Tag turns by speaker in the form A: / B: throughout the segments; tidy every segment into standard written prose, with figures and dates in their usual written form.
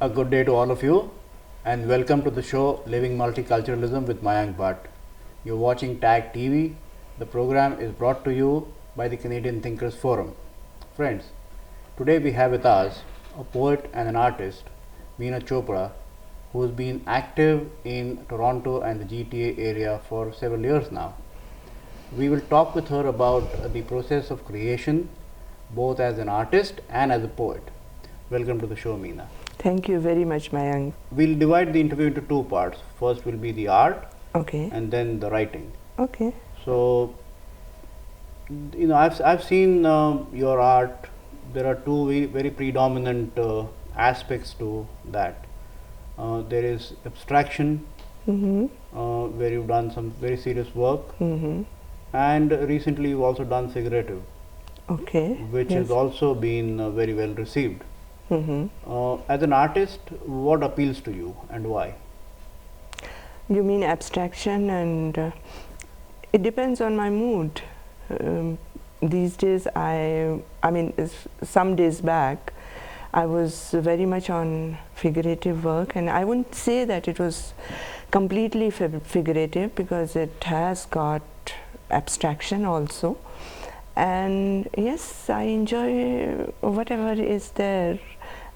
A: A good day to all of you, and welcome to the show Living Multiculturalism with Mayank Bhatt. You're watching TAG TV. The program is brought to you by the Canadian Thinkers Forum. Friends, today we have with us a poet and an artist, Meena Chopra, who has been active in Toronto and the GTA area for several years now. We will talk with her about the process of creation, both as an artist and as a poet. Welcome to the show, Meena.
B: Thank you very much, Mayank.
A: We'll divide the interview into two parts. First will be the art,
B: Okay.
A: and then the writing.
B: Okay.
A: So, I've seen your art. There are two very predominant aspects to that. There is abstraction, where you've done some very serious work, and recently you've also done figurative,
B: Okay.
A: which
B: Yes.
A: has also been very well received. As an artist, what appeals to you and why?
B: You mean abstraction, and it depends on my mood. These days, some days back, I was very much on figurative work, and I wouldn't say that it was completely figurative because it has got abstraction also. And yes, I enjoy whatever is there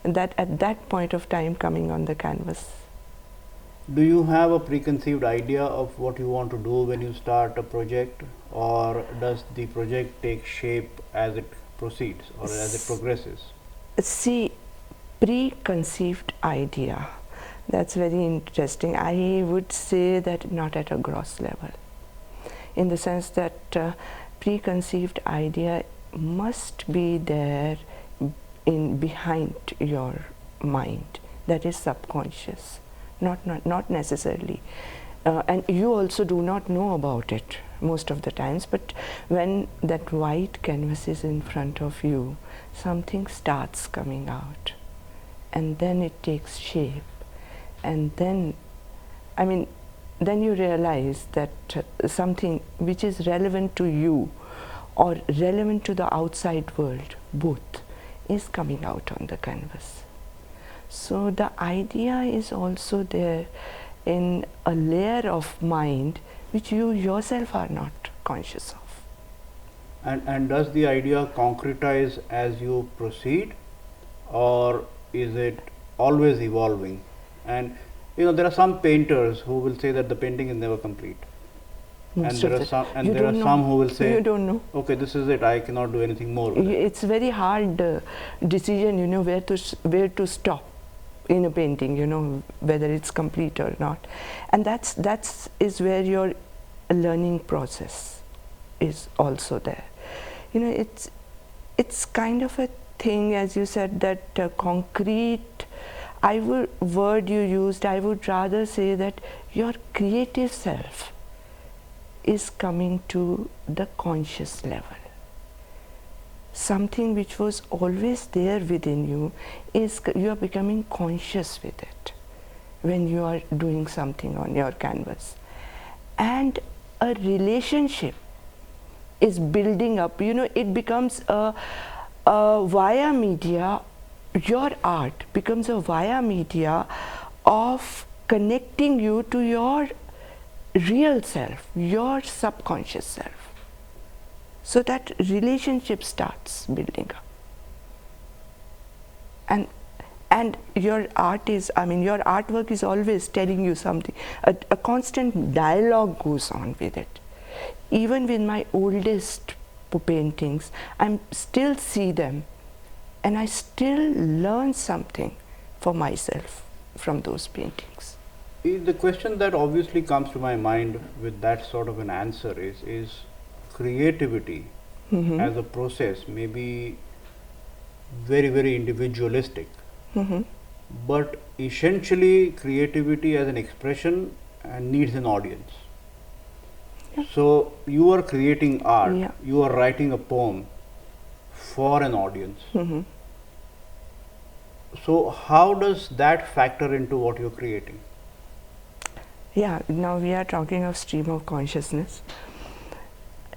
B: that at that point of time coming on the canvas.
A: Do you have a preconceived idea of what you want to do when you start a project, or does the project take shape as it proceeds or as it progresses?
B: See, preconceived idea, that's very interesting. I would say that not at a gross level, in the sense that preconceived idea must be there in behind your mind, that is subconscious, not necessarily, and you also do not know about it most of the times, but when that white canvas is in front of you, something starts coming out, and then it takes shape, and then then you realize that something which is relevant to you or relevant to the outside world, both, is coming out on the canvas. So the idea is also there in a layer of mind which you yourself are not conscious of.
A: And does the idea concretize as you proceed, or is it always evolving? And there are some painters who will say that the painting is never complete.
B: Most
A: And
B: of
A: there are
B: the-
A: some, and
B: you
A: there are
B: don't know.
A: some who will say,
B: You don't know.
A: okay, this is it, I cannot do anything more with it.
B: It's very hard decision, where to stop in a painting, whether it's complete or not, and that's is where your learning process is also there. It's kind of a thing, as you said, that concrete. Word you used, I would rather say that your creative self is coming to the conscious level. Something which was always there within you you are becoming conscious with it when you are doing something on your canvas, and a relationship is building up. It becomes a via media. Your art becomes a via media of connecting you to your real self, your subconscious self. So that relationship starts building up. And your your artwork is always telling you something. A constant dialogue goes on with it. Even with my oldest paintings, I still see them, and I still learn something for myself from those paintings.
A: The question that obviously comes to my mind with that sort of an answer is creativity as a process may be very, very individualistic, but essentially creativity as an expression needs an audience. So you are creating art, you are writing a poem for an audience. So how does that factor into what you're creating?
B: Yeah, now we are talking of stream of consciousness.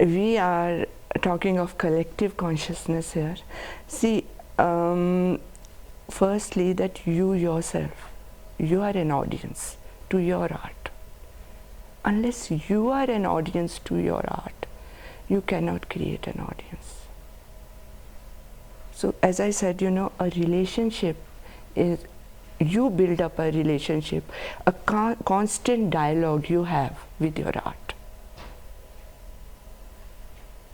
B: We are talking of collective consciousness here. See, firstly that you yourself, you are an audience to your art. Unless you are an audience to your art, you cannot create an audience. So as I said, you know, a relationship is, you build up a relationship, a constant dialogue you have with your art.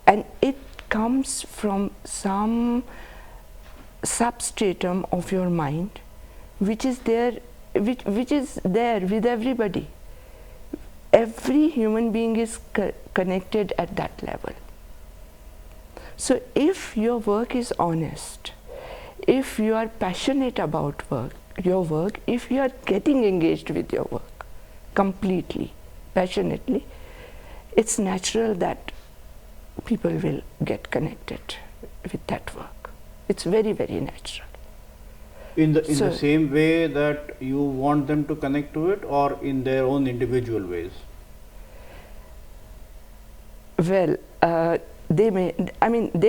B: And it comes from some substratum of your mind which is there, which is there with everybody. Every human being is connected at that level. So if your work is honest, if you are passionate about your work, if you are getting engaged with your work completely, passionately, it's natural that people will get connected with that work. It's very, very natural.
A: In the same way that you want them to connect to it, or in their own individual ways?
B: Well, they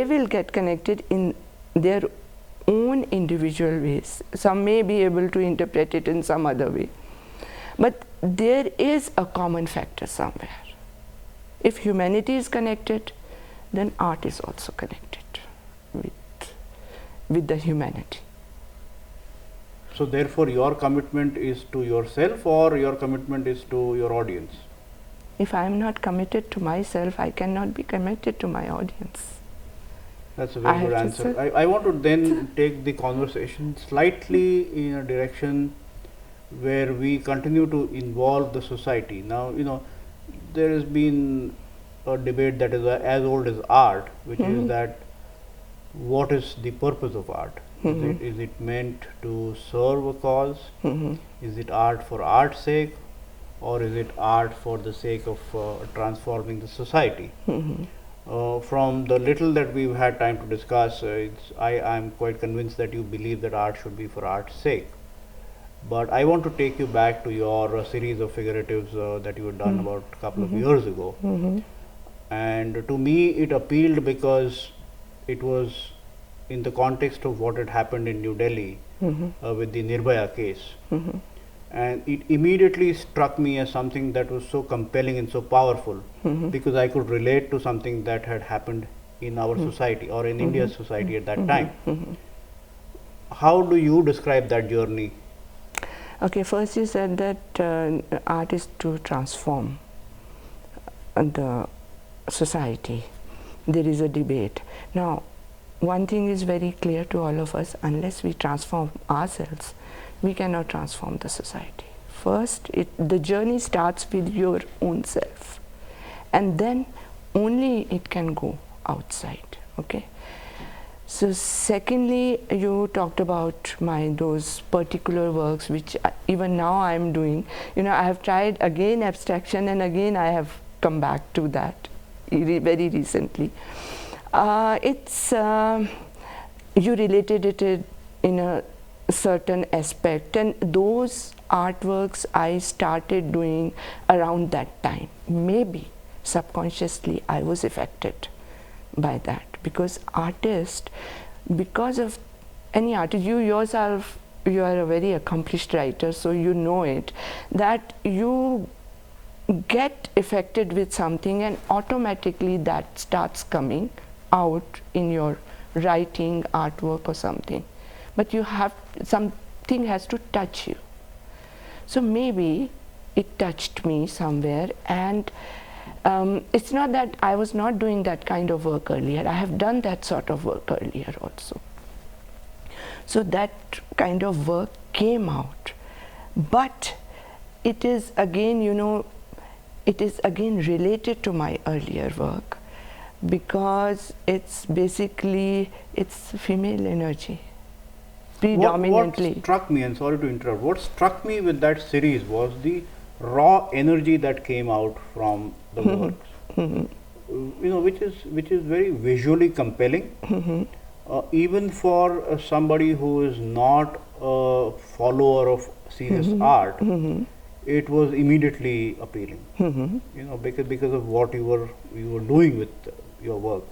B: will get connected in their own individual ways. Some may be able to interpret it in some other way. But there is a common factor somewhere. If humanity is connected, then art is also connected with the humanity.
A: So therefore your commitment is to yourself, or your commitment is to your audience?
B: If I am not committed to myself, I cannot be committed to my audience.
A: That's a very good answer. I want to then take the conversation slightly in a direction where we continue to involve the society. Now, you know, there has been a debate that is as old as art, which is that what is the purpose of art? Is it meant to serve a cause? Is it art for art's sake? Or is it art for the sake of transforming the society? From the little that we've had time to discuss, I am quite convinced that you believe that art should be for art's sake. But I want to take you back to your series of figuratives that you had done about a couple of years ago. And to me it appealed because it was in the context of what had happened in New Delhi with the Nirbhaya case. And it immediately struck me as something that was so compelling and so powerful, because I could relate to something that had happened in our society, or in India's society at that time. How do you describe that journey?
B: Okay, first you said that art is to transform the society. There is a debate. Now, one thing is very clear to all of us: unless we transform ourselves, we cannot transform the society. First, the journey starts with your own self, and then only it can go outside. Okay. So secondly, you talked about those particular works which even now I am doing. You know, I have tried again abstraction, and again I have come back to that very recently. You related it in a certain aspect, and those artworks I started doing around that time. Maybe subconsciously I was affected by that, because because of any artist, you yourself, you are a very accomplished writer, so you know it, that you get affected with something and automatically that starts coming out in your writing, artwork or something. But you have, something has to touch you. So maybe it touched me somewhere, and it's not that I was not doing that kind of work earlier. I have done that sort of work earlier also. So that kind of work came out. But it is again, you know, it is again related to my earlier work, because it's basically, it's female energy. Predominantly.
A: What struck me, and sorry to interrupt, what struck me with that series was the raw energy that came out from the works. You know, which is very visually compelling. Even for somebody who is not a follower of serious art, it was immediately appealing. You know, because of what you were doing with your work.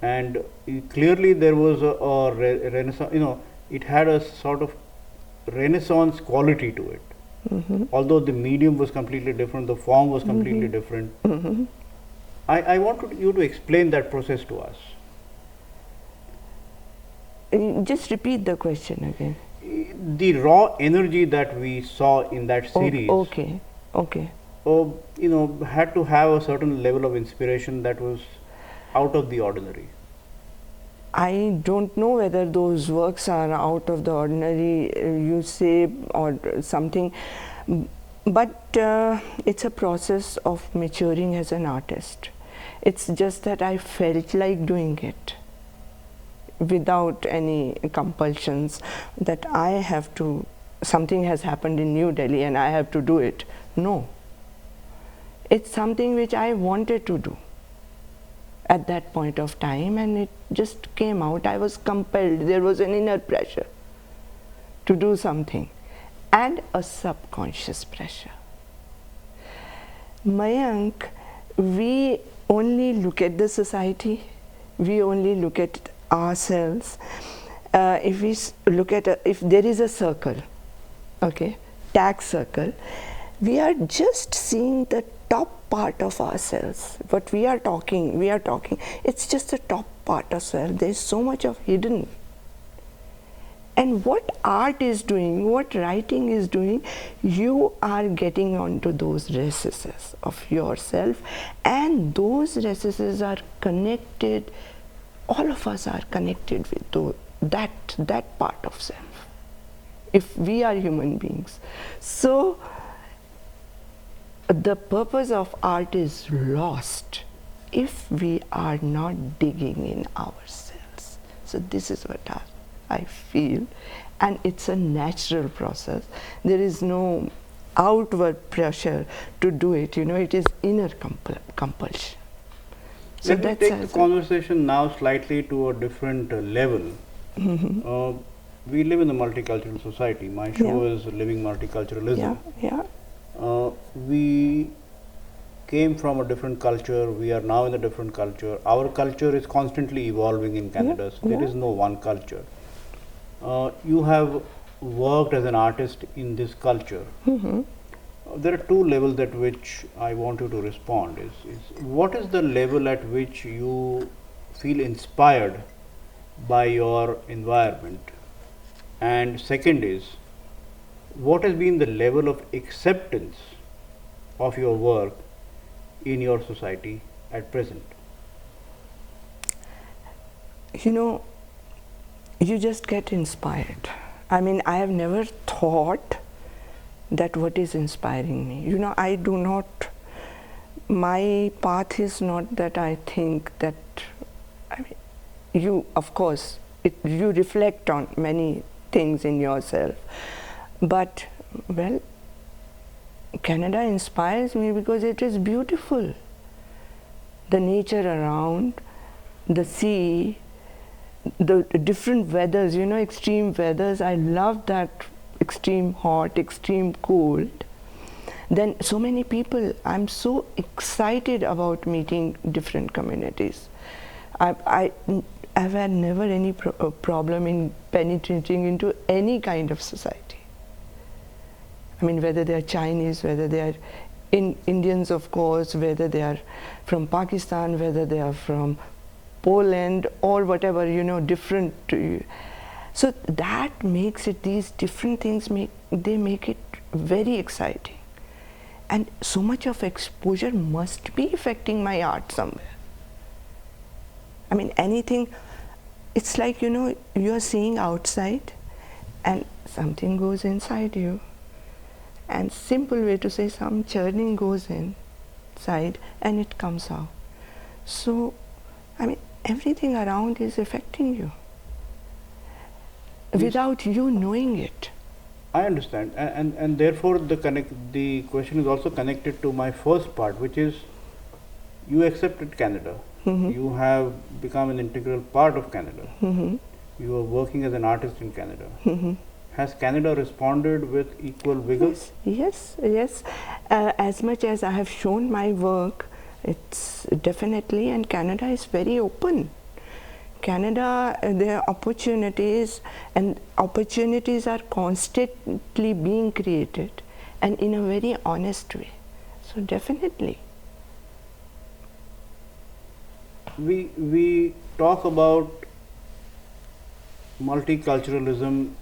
A: And clearly there was a renaissance. You know, it had a sort of Renaissance quality to it. Although the medium was completely different, the form was completely different. I wanted you to explain that process to us.
B: Just repeat the question again.
A: The raw energy that we saw in that series,
B: Okay.
A: had to have a certain level of inspiration that was out of the ordinary.
B: I don't know whether those works are out of the ordinary, you say, or something, but it's a process of maturing as an artist. It's just that I felt like doing it without any compulsions that I have to, something has happened in New Delhi and I have to do it. No. It's something which I wanted to do at that point of time, and it just came out. I was compelled. There was an inner pressure to do something and a subconscious pressure. Mayank, we only look at the society, we only look at ourselves. If we look at, if there is a circle, okay, tag circle, we are just seeing the top part of ourselves. What we are talking, it's just the top part of ourselves. There is so much of hidden. And what art is doing, what writing is doing, you are getting onto those recesses of yourself, and those recesses are connected. All of us are connected with that part of self, if we are human beings. So the purpose of art is lost if we are not digging in ourselves. So this is what I feel, and it's a natural process. There is no outward pressure to do it, it is inner compulsion. So
A: let me take the conversation now slightly to a different level. We live in a multicultural society. My show is Living Multiculturalism. We came from a different culture. We are now in a different culture. Our culture is constantly evolving in Canada. So there is no one culture. You have worked as an artist in this culture. There are two levels at which I want you to respond. What is the level at which you feel inspired by your environment? And second is, what has been the level of acceptance of your work in your society at present?
B: You just get inspired. I mean, I have never thought that what is inspiring me. I do not, my path is not that I think that, you, of course, you reflect on many things in yourself. But, well, Canada inspires me because it is beautiful. The nature around, the sea, the different weathers, extreme weathers. I love that extreme hot, extreme cold. Then so many people, I'm so excited about meeting different communities. I've had never any problem in penetrating into any kind of society. I mean, whether they are Chinese, whether they are Indians, of course, whether they are from Pakistan, whether they are from Poland or whatever, different. So that makes it, these different things make it very exciting. And so much of exposure must be affecting my art somewhere. I mean, anything, it's like, you're seeing outside and something goes inside you. And simple way to say, some churning goes inside and it comes out. So, I mean, everything around is affecting you without you knowing it.
A: I understand, and therefore the question is also connected to my first part, which is you accepted Canada. You have become an integral part of Canada. You are working as an artist in Canada. Has Canada responded with equal vigor?
B: Yes. As much as I have shown my work, it's definitely, and Canada is very open. Canada, there are opportunities, and opportunities are constantly being created, and in a very honest way. So definitely.
A: We talk about multiculturalism,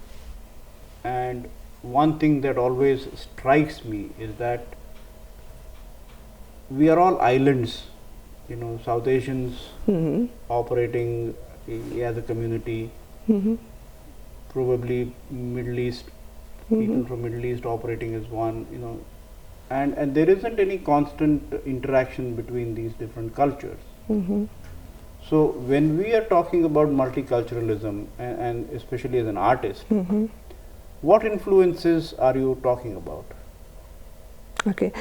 A: and one thing that always strikes me is that we are all islands, South Asians operating as a community, probably Middle East, people from Middle East operating as one, and there isn't any constant interaction between these different cultures. So when we are talking about multiculturalism, and especially as an artist, what influences are you talking about?
B: Okay,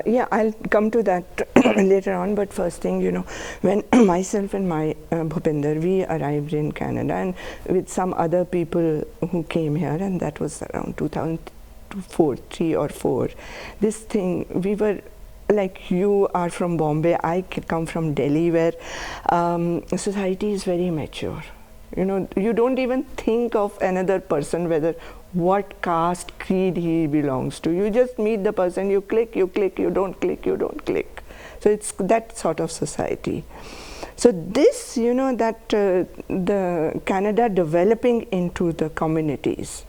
B: yeah, I'll come to that later on, but first thing, when myself and my Bhupinder, we arrived in Canada, and with some other people who came here, and that was around 2004, 3 or 4, this thing, we were like, you are from Bombay, I come from Delhi, where society is very mature. You don't even think of another person, whether what caste, creed he belongs to. You just meet the person, you click, you don't click, you don't click. So it's that sort of society. So this, that the Canada developing into the communities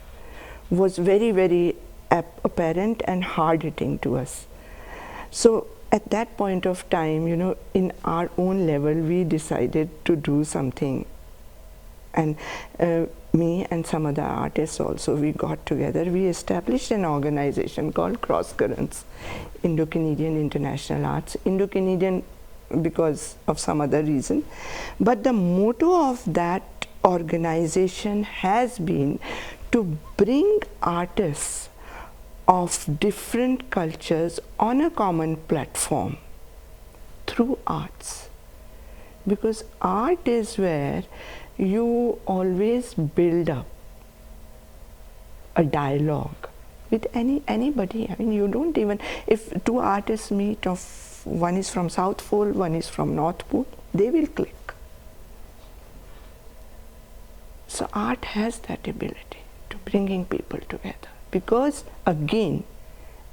B: was very, very apparent and hard-hitting to us. So at that point of time, in our own level, we decided to do something. And me and some other artists also, we got together. We established an organization called Cross Currents, Indo-Canadian International Arts. Indo-Canadian because of some other reason. But the motto of that organization has been to bring artists of different cultures on a common platform through arts. Because art is where you always build up a dialogue with anybody. I mean, you don't even, if two artists meet, one is from South Pole, one is from North Pole, they will click. So art has that ability to bringing people together. Because again,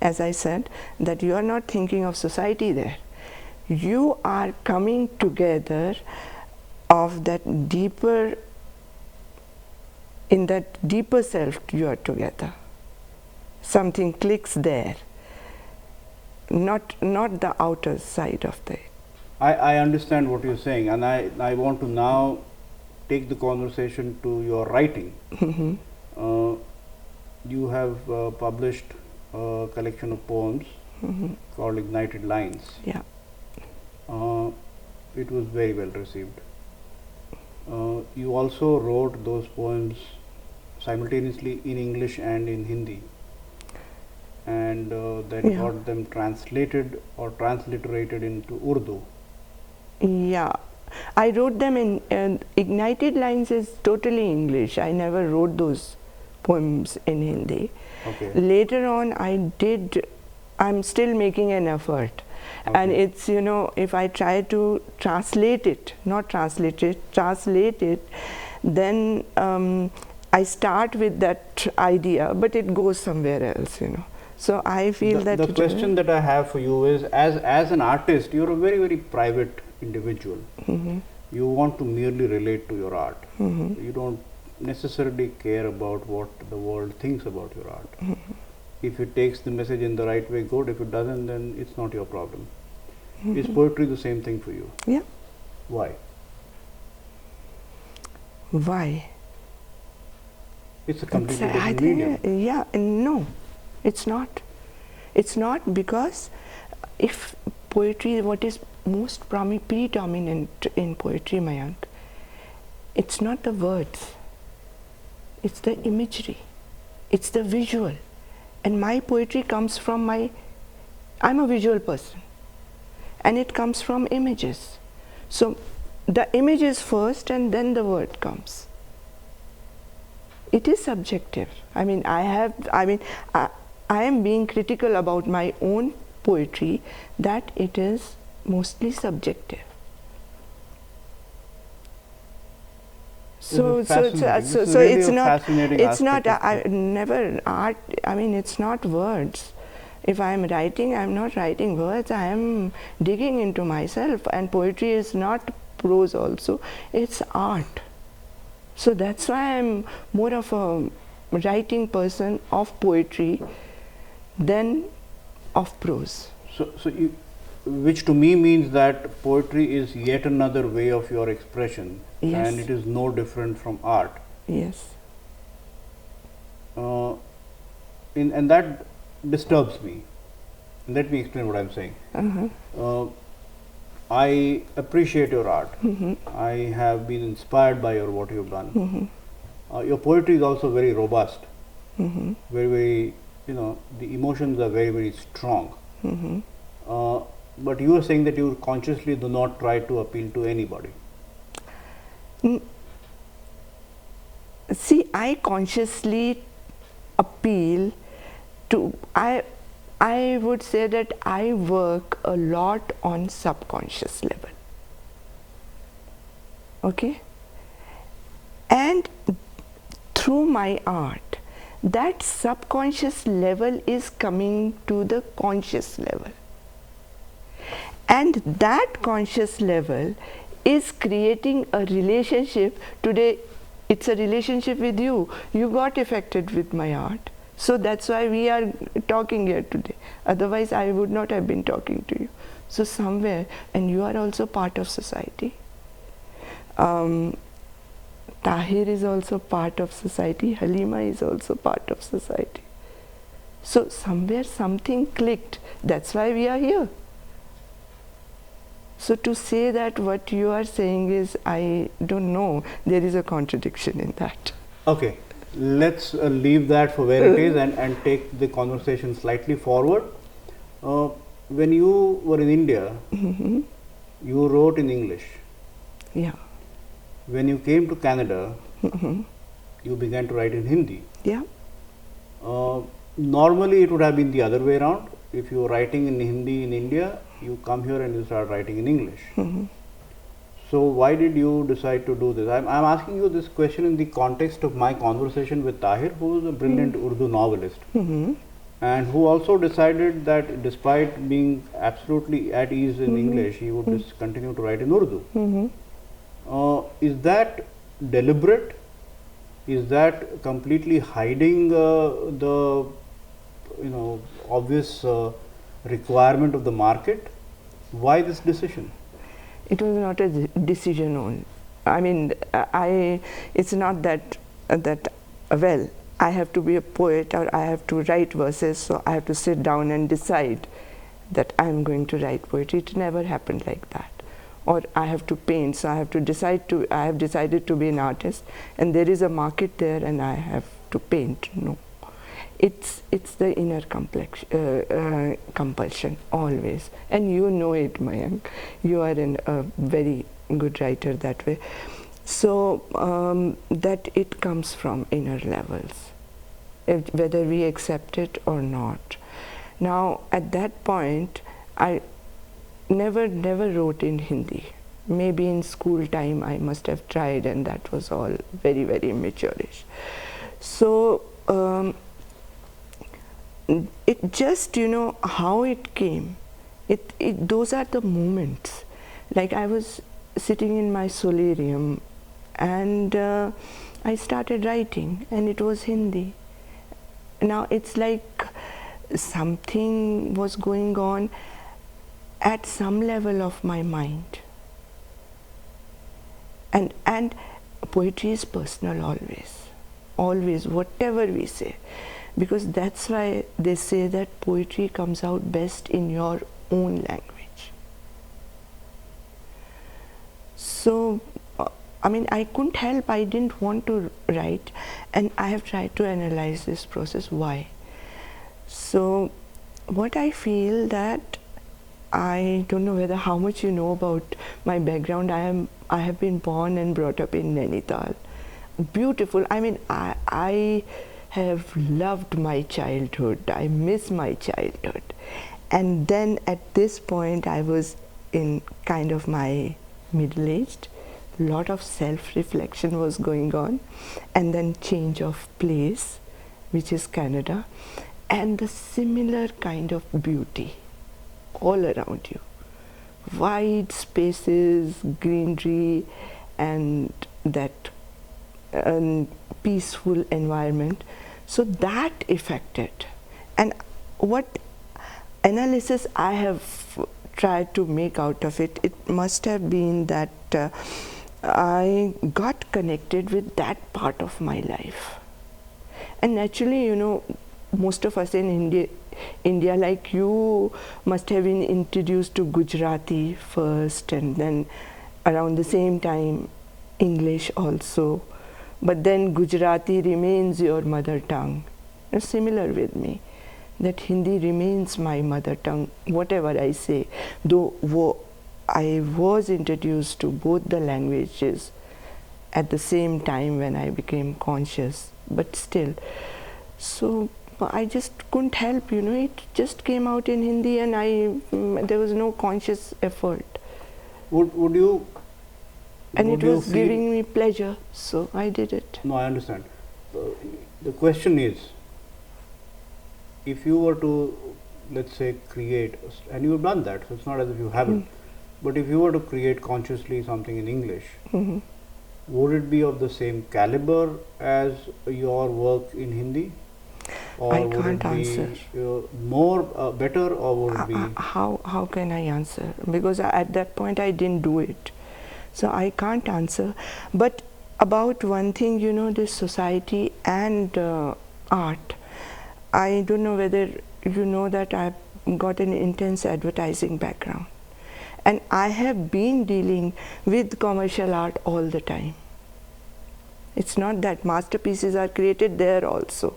B: as I said, that you are not thinking of society there. You are coming together of that deeper, in that deeper self you are together. Something clicks there, not the outer side of the.
A: I understand what you're saying, and I want to now take the conversation to your writing. You have published a collection of poems called Ignited Lines.
B: Yeah.
A: It was very well received. You also wrote those poems simultaneously in English and in Hindi, and then got them translated or transliterated into Urdu.
B: Yeah, I wrote them in Ignited Lines is totally English. I never wrote those poems in Hindi.
A: Okay.
B: Later on I'm still making an effort. Okay. And it's, if I try to translate it, then I start with that idea, but it goes somewhere else, So I feel that
A: the question that I have for you is, as an artist, you're a very, very private individual. You want to merely relate to your art. You don't necessarily care about what the world thinks about your art. If it takes the message in the right way, good. If it doesn't, then it's not your problem. Is poetry the same thing for you?
B: Yeah.
A: Why?
B: Why?
A: It's a completely different medium.
B: Yeah, no, it's not. It's not, because if poetry, what is most predominant in poetry, Mayank, it's not the words, it's the imagery, it's the visual. And my poetry comes from I'm a visual person, and it comes from images. So the image is first and then the word comes. It is subjective. I mean, I am being critical about my own poetry, that it is mostly subjective. So,
A: This is fascinating. This is
B: so
A: really
B: it's
A: a
B: not,
A: fascinating
B: it's not,
A: aspect of it.
B: never art, I mean, it's not words. If I'm writing, I'm not writing words, I am digging into myself, and poetry is not prose also, it's art. So that's why I'm more of a writing person of poetry than of prose.
A: So you, which to me means that poetry is yet another way of your expression,
B: Yes.
A: and it is no different from art.
B: Yes.
A: Uh, and that disturbs me. Let me explain what I'm saying. I appreciate your art. I have been inspired by what you've done. Your poetry is also very robust. Very, the emotions are very strong. But you are saying that you consciously do not try to appeal to anybody.
B: See, I consciously appeal to, I would say that I work a lot on subconscious level. Okay? And through my art, that subconscious level is coming to the conscious level. And that conscious level is creating a relationship. Today, it's a relationship with you. You got affected with my art. So that's why we are talking here today. Otherwise, I would not have been talking to you. So somewhere, and you are also part of society. Tahir is also part of society. Halima is also part of society. So somewhere something clicked. That's why we are here. So to say that what you are saying is, I don't know, there is a contradiction in that.
A: Okay, let's leave that for where it is and take the conversation slightly forward. When you were in India, you wrote in English.
B: Yeah.
A: When you came to Canada, you began to write in Hindi.
B: Yeah.
A: Normally, it would have been the other way around. If you were writing in Hindi in India, you come here and you start writing in English. So why did you decide to do this? I'm asking you this question in the context of my conversation with Tahir, who is a brilliant Urdu novelist, and who also decided that despite being absolutely at ease in English, he would just continue to write in Urdu. Is that deliberate? Is that completely hiding the obvious requirement of the market? Why this decision?
B: It was not a decision on. I mean, it's not that well, I have to be a poet or I have to write verses, so I have to sit down and decide that I am going to write poetry. It never happened like that. Or I have to paint, so I have decided to be an artist, and there is a market there and I have to paint. No. It's the inner compulsion always, and you know it, Mayank. You are a very good writer that way. So that it comes from inner levels, whether we accept it or not. Now, at that point, I never wrote in Hindi. Maybe in school time I must have tried, and that was all very immature-ish. So it just, how it came. Those are the moments. Like I was sitting in my solarium and I started writing, and it was Hindi. Now it's like something was going on at some level of my mind. And poetry is personal always, whatever we say. Because that's why they say that poetry comes out best in your own language. So, I couldn't help, I didn't want to write, and I have tried to analyze this process, why. So, what I feel that, I don't know how much you know about my background. I have been born and brought up in Nainital. Beautiful. I have loved my childhood. I miss my childhood. And then at this point, I was in kind of my middle-aged. lot of self-reflection was going on, and then change of place, which is Canada, and the similar kind of beauty all around you. Wide spaces, greenery, and that peaceful environment. So that affected. And what analysis I have tried to make out of it, it must have been that I got connected with that part of my life. And naturally, you know, most of us in India, like you, must have been introduced to Gujarati first, and then around the same time English also. But then Gujarati remains your mother tongue. It's similar with me, that Hindi remains my mother tongue, whatever I say. Though I was introduced to both the languages at the same time when I became conscious, but still. So I just couldn't help, you know, it just came out in Hindi, and there was no conscious effort.
A: Would you?
B: And it was giving me pleasure, so I did it.
A: No, I understand. The question is, if you were to, let's say, create, and you have done that, so it's not as if you haven't, but if you were to create consciously something in English, would it be of the same caliber as your work in Hindi? Or
B: I
A: would
B: can't
A: it be
B: answer.
A: more better, or would it be?
B: How can I answer? Because at that point I didn't do it. So I can't answer. But about one thing, you know, this society and art, I don't know whether you know that I've got an intense advertising background. And I have been dealing with commercial art all the time. It's not that masterpieces are created there also.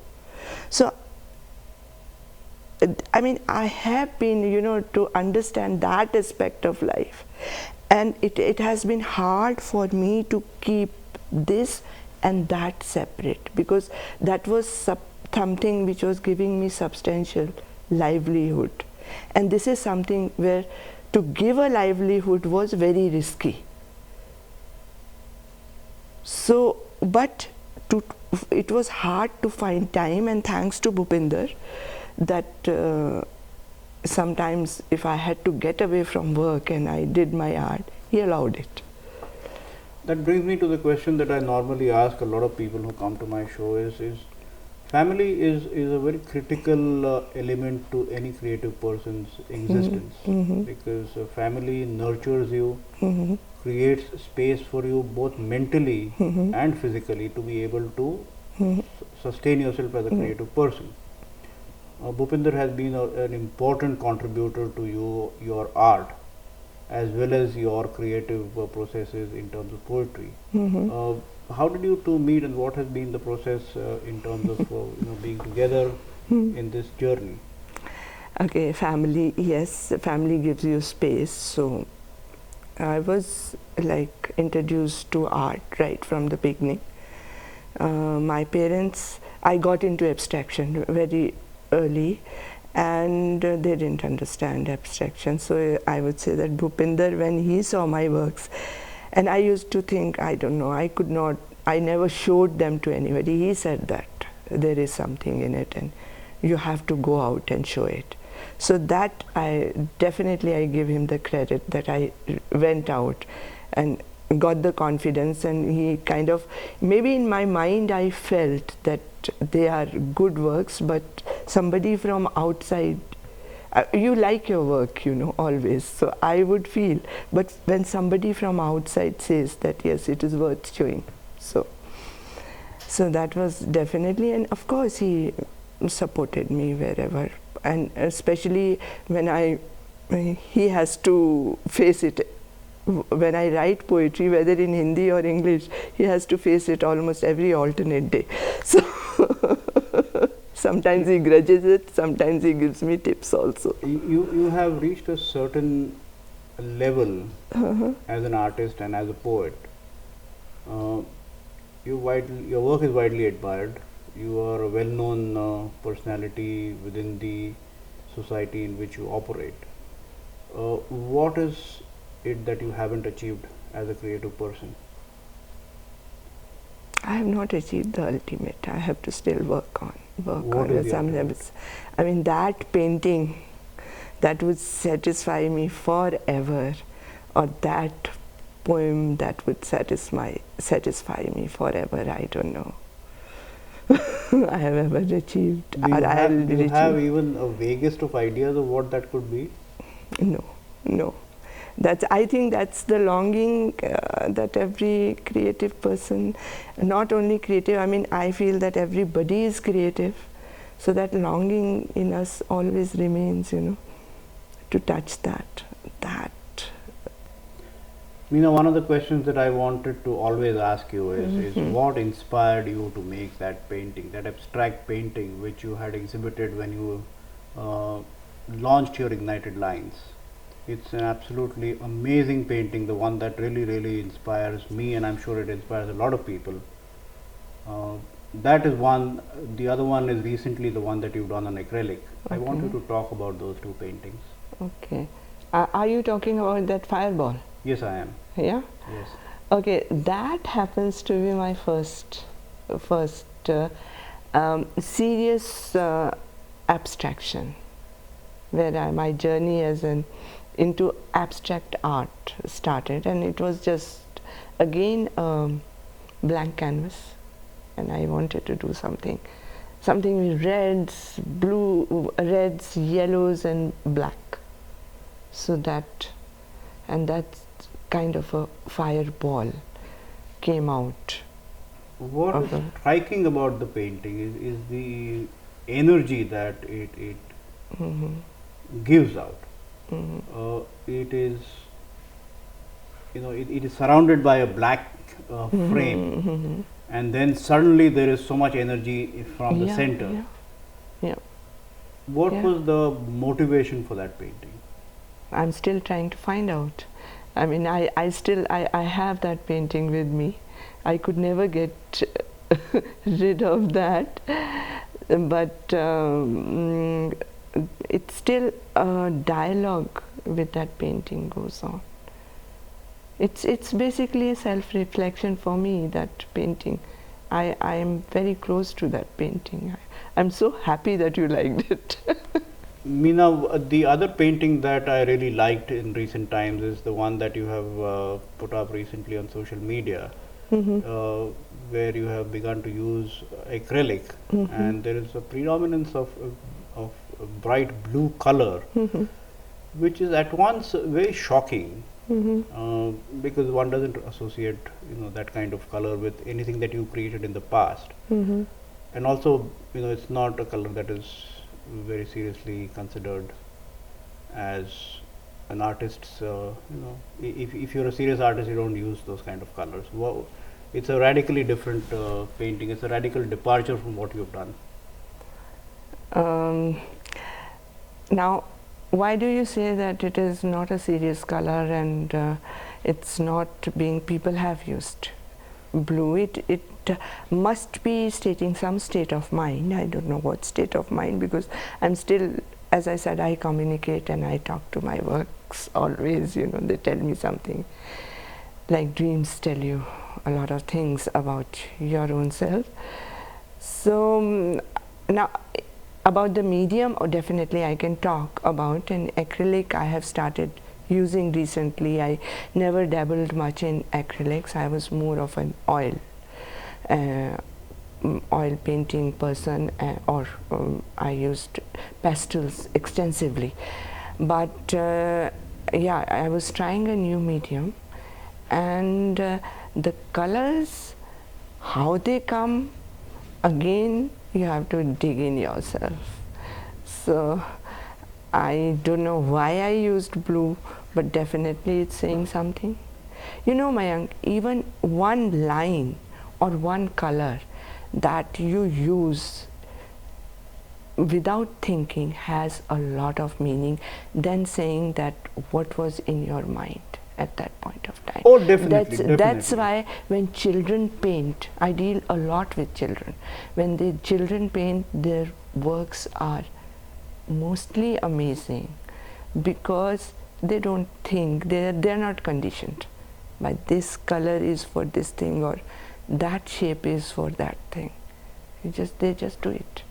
B: So, I mean, I have been, you know, to understand that aspect of life. And it has been hard for me to keep this and that separate, because that was something which was giving me substantial livelihood. And this is something where to give a livelihood was very risky. So, but it was hard to find time, and thanks to Bhupinder, that sometimes if I had to get away from work and I did my art, he allowed it.
A: That brings me to the question that I normally ask a lot of people who come to my show is family is a very critical element to any creative person's existence, because family nurtures you, creates space for you both mentally and physically to be able to sustain yourself as a creative person. Bhupinder has been an important contributor to your art as well as your creative processes in terms of poetry. How did you two meet, and what has been the process in terms of being together in this journey?
B: Okay, family, yes, family gives you space. So I was like introduced to art right from the beginning. My parents, I got into abstraction very early, and they didn't understand abstraction. So I would say that Bhupinder, when he saw my works, and I used to think, I don't know, I never showed them to anybody. He said that there is something in it and you have to go out and show it. So that I give him the credit that I went out and got the confidence, and he kind of, maybe in my mind I felt that they are good works, but somebody from outside, you like your work, you know, always. So I would feel, but when somebody from outside says that yes, it is worth showing. So that was definitely, and of course he supported me wherever, and especially when he has to face it. When I write poetry, whether in Hindi or English, he has to face it almost every alternate day. So sometimes he grudges it, sometimes he gives me tips also.
A: You have reached a certain level as an artist and as a poet. Your work is widely admired. You are a well-known personality within the society in which you operate. What is it that you haven't achieved as a creative person?
B: I have not achieved the ultimate. I have to still work on
A: What is the
B: some
A: ultimate?
B: levels. I mean, that painting that would satisfy me forever, or that poem that would satisfy me forever, I don't know. I have ever achieved.
A: Do you, do you have even a vaguest of ideas of what that could be?
B: No, no. I think that's the longing that every creative person, not only creative, I mean, I feel that everybody is creative. So that longing in us always remains, to touch that.
A: Meena, one of the questions that I wanted to always ask you is what inspired you to make that painting, that abstract painting which you had exhibited when you launched your Ignited Lines? It's an absolutely amazing painting, the one that really inspires me, and I'm sure it inspires a lot of people. That is one. The other one is recently the one that you've done on acrylic. I want you to talk about those two paintings.
B: Okay. Are you talking about that fireball?
A: Yes, I am.
B: Yeah?
A: Yes.
B: Okay, that happens to be my first serious abstraction, where my journey into abstract art started, and it was just again blank canvas, and I wanted to do something with reds, reds, yellows, and black. So that kind of a fireball came out.
A: What is striking about the painting is the energy that it gives out. It is, it is surrounded by a black frame, and then suddenly there is so much energy from the center.
B: Yeah.
A: What was the motivation for that painting?
B: I'm still trying to find out. I mean, I have that painting with me. I could never get rid of that, but it's still a dialogue with that painting goes on. It's basically a self-reflection for me, that painting. I am very close to that painting. I'm so happy that you liked it.
A: Meena, the other painting that I really liked in recent times is the one that you have put up recently on social media, where you have begun to use acrylic, and there is a predominance of bright blue color, which is at once very shocking, because one doesn't associate that kind of color with anything that you created in the past, and also it's not a color that is very seriously considered as an artist's, if you're a serious artist, you don't use those kind of colors. Well, it's a radically different painting. It's a radical departure from what you've done.
B: Now, why do you say that it is not a serious color and it's not being, people have used blue? It must be stating some state of mind. I don't know what state of mind, because I'm still, as I said, I communicate and I talk to my works always, they tell me something. Like dreams tell you a lot of things about your own self. So now about the medium, definitely I can talk about. And acrylic I have started using recently. I never dabbled much in acrylics. I was more of an oil painting person, or I used pastels extensively. But yeah, I was trying a new medium, and the colors, how they come, again you have to dig in yourself. So I don't know why I used blue, but definitely it's saying something. Mayank, even one line or one color that you use without thinking has a lot of meaning than saying that what was in your mind at that point of time.
A: Oh, definitely.
B: That's why when children paint, I deal a lot with children. When the children paint, their works are mostly amazing because they don't think, they're not conditioned by this color is for this thing, or that shape is for that thing. They just do it.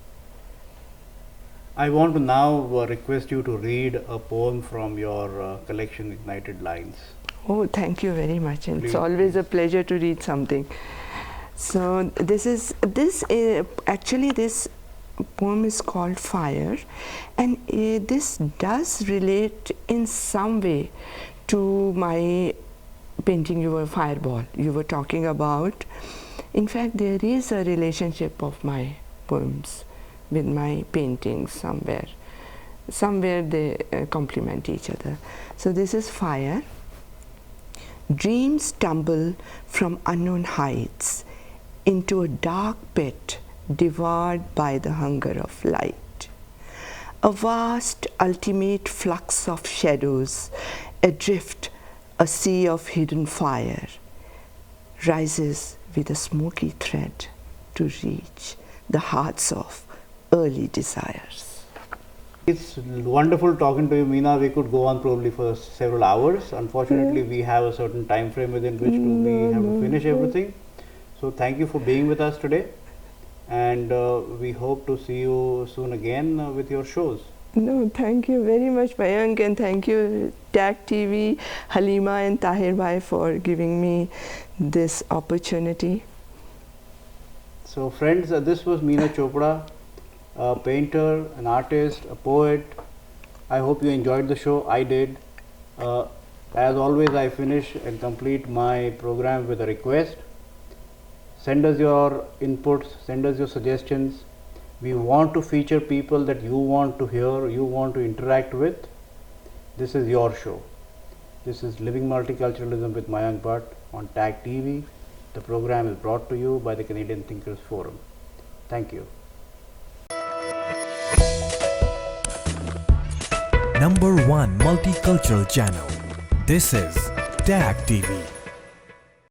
A: I want to now request you to read a poem from your collection, Ignited Lines.
B: Oh, thank you very much. And it's
A: Please.
B: always a pleasure to read something. So this poem is called Fire, and this does relate in some way to my painting Fireball you were talking about. In fact, there is a relationship of my poems with my paintings somewhere. Somewhere they complement each other. So this is Fire. Dreams tumble from unknown heights into a dark pit devoured by the hunger of light. A vast ultimate flux of shadows, adrift, a sea of hidden fire, rises with a smoky thread to reach the hearts of early desires.
A: It's wonderful talking to you, Meena. We could go on probably for several hours. Unfortunately, we have a certain time frame within which we have to finish everything. So thank you for being with us today, and we hope to see you soon again with your shows.
B: No, thank you very much, Mayank, and thank you, TAG TV, Halima and Tahir Bhai, for giving me this opportunity.
A: So friends, this was Meena Chopra, a painter, an artist, a poet. I hope you enjoyed the show. I did. As always, I finish and complete my program with a request. Send us your inputs, send us your suggestions. We want to feature people that you want to hear, you want to interact with. This is your show. This is Living Multiculturalism with Mayank Bhatt on TAG TV. The program is brought to you by the Canadian Thinkers Forum. Thank you.
C: #1 multicultural channel. This is TAG TV.